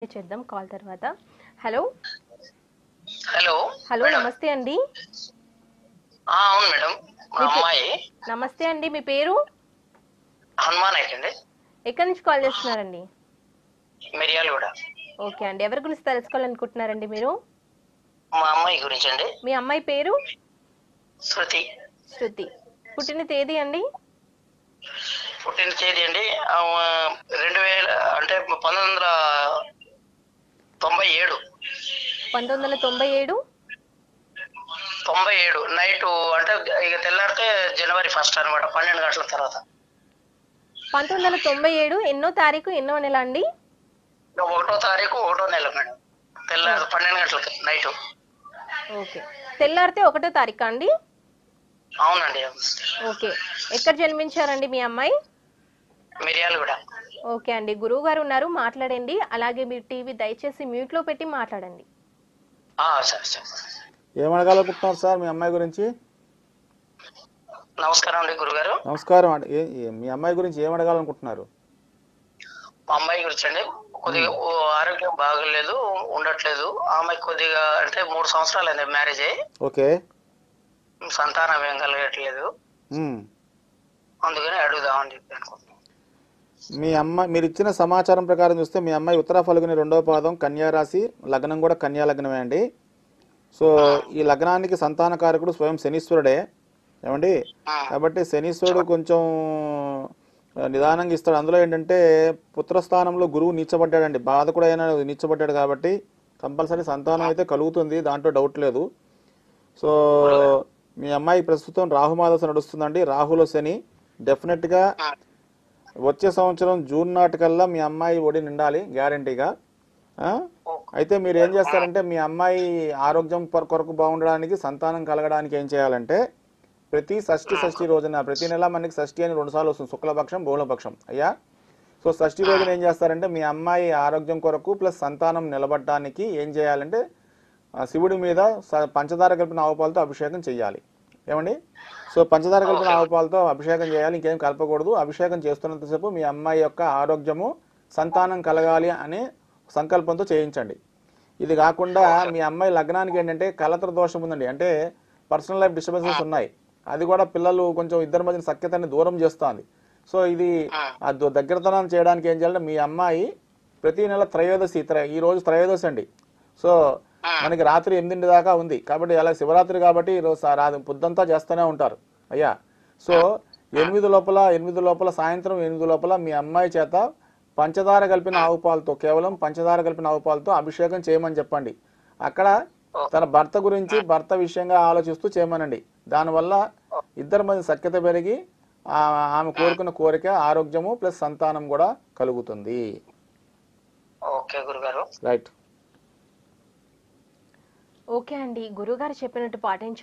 చేద్దాం కాల్ తర్వాత. Hello hello hello madam. నమస్తే అండి. అవును మేడం, మా మీ అమ్మాయి నమస్తే అండి, మీ పేరు? హనుమాన్ అయితే ఎక్కడి నుంచి కాల్ చేస్తున్నారండి? మిరియాలు కూడా. ఓకే అండి, ఎవరి గురించి తెలుసుకోవాలనుకుంటున్నారండి మీరు? మా అమ్మాయి గురించి అండి. మీ అమ్మాయి పేరు? శృతి. శృతి. పుట్టిన తేదీ అండి? పుట్టిన తేదీ అండి 2000 అంటే 1997. 1997. 97 నైట్ అంటే ఇక తెల్లారితే జనవరి 1 అనమాట, 12 గంటల తర్వాత. 1997 ఎన్నో తారీఖు ఎన్నో నెల అండి? 1వ తారీఖు 1వ నెల మేడం, తెల్లారి 12 గంటలకి నైట్. ఓకే, తెల్లారితే 1వ తారీఖు అండి? అవునండి. ఓకే, ఎక్కడ జన్మించారండి మీ అమ్మాయి? మిరియాలు కూడా. ఓకే అండి, గురువు గారు ఉన్నారు, మాట్లాడండి. అలాగే మీరు టీవీ దయచేసి మ్యూట్లో పెట్టి మాట్లాడండి. సరే సరే. ఏమడగాలనుకుంటున్నారు సార్ మీ అమ్మాయి గురించి? నమస్కారం అండి గురుగారు. నమస్కారం అండి. మీ అమ్మాయి గురించి ఏమడగాలనుకుంటున్నారు? మా అమ్మాయి గురించి అండి, కొద్దిగా ఆరోగ్యం బాగలేదు, ఉండట్లేదు. ఆమె కొద్దిగా అంటే 3 సంవత్సరాలు అయింది మ్యారేజ్ అయ్యి. ఓకే. సంతానం ఏం కలగట్లేదు, మ్మ్. అందుకని అడుగుదామని చెప్పి అనుకుంటున్నాను. మీరు ఇచ్చిన సమాచారం ప్రకారం చూస్తే మీ అమ్మాయి ఉత్తర ఫల్గుని 2వ పాదం, కన్యా రాశి, లగ్నం కూడా కన్యా లగ్నమే అండి. సో ఈ లగ్నానికి సంతానకారకుడు స్వయం శనీశ్వరుడే ఏమండి. కాబట్టి శనీశ్వరుడు కొంచెం నిదానంగా ఇస్తాడు. అందులో ఏంటంటే పుత్రస్థానంలో గురువు నీచబడ్డాడండి, బాధ కూడా అయినా నీచబడ్డాడు. కాబట్టి కంపల్సరీ సంతానం అయితే కలుగుతుంది, దాంట్లో డౌట్ లేదు. సో మీ అమ్మాయి ప్రస్తుతం రాహుమాదశ నడుస్తుందండి, రాహులో శని. డెఫినెట్గా వచ్చే సంవత్సరం జూన్ నాటికల్లా మీ అమ్మాయి ఒడి నిండాలి గ్యారంటీగా. అయితే మీరు ఏం చేస్తారంటే మీ అమ్మాయి ఆరోగ్యం కొరకు బాగుండడానికి, సంతానం కలగడానికి ఏం చేయాలంటే ప్రతి షష్ఠి రోజున, ప్రతి నెల మనకి షష్ఠి అని 2 సార్లు వస్తుంది, శుక్లపక్షం బహుళపక్షం అయ్యా. సో షష్ఠి రోజున ఏం చేస్తారంటే మీ అమ్మాయి ఆరోగ్యం కొరకు ప్లస్ సంతానం నిలబడడానికి ఏం చేయాలంటే శివుడి మీద పంచదార కలిపిన ఆవుపాలతో అభిషేకం చేయాలి ఏమండి. సో పంచదార కలిపిన ఆవుపాలతో అభిషేకం చేయాలి, ఇంకేం కలపకూడదు. అభిషేకం చేస్తున్నంతసేపు మీ అమ్మాయి యొక్క ఆరోగ్యము, సంతానం కలగాలి అనే సంకల్పంతో చేయించండి. ఇది కాకుండా మీ అమ్మాయి లగ్నానికి ఏంటంటే కలత్ర దోషం ఉందండి, అంటే పర్సనల్ లైఫ్ డిస్టర్బెన్సెస్ ఉన్నాయి. అది కూడా పిల్లలు కొంచెం ఇద్దరి మధ్య సఖ్యతని దూరం చేస్తుంది. సో ఇది దగ్గరతనం చేయడానికి ఏం చేయాలంటే మీ అమ్మాయి ప్రతి నెల త్రయోదశి, ఈ రోజు త్రయోదశి అండి. సో మనకి రాత్రి 8 దాకా ఉంది కాబట్టి అలా శివరాత్రి కాబట్టి ఈరోజు పొద్దంతా చేస్తూనే ఉంటారు అయ్యా. సో 8 లోపల సాయంత్రం 8 లోపల మీ అమ్మాయి చేత పంచదార కలిపిన ఆవుపాలతో, కేవలం పంచదార కలిపిన ఆవుపాలతో అభిషేకం చేయమని చెప్పండి. అక్కడ తన భర్త గురించి, భర్త విషయంగా ఆలోచిస్తూ చేయమనండి. దానివల్ల ఇద్దరి మధ్య సఖ్యత పెరిగి ఆమె కోరుకున్న కోరిక, ఆరోగ్యము ప్లస్ సంతానం కూడా కలుగుతుంది. ఓకే గురుగారు. రైట్. ఓకే అండి, గురుగారు చెప్పినట్టు పాటించండి.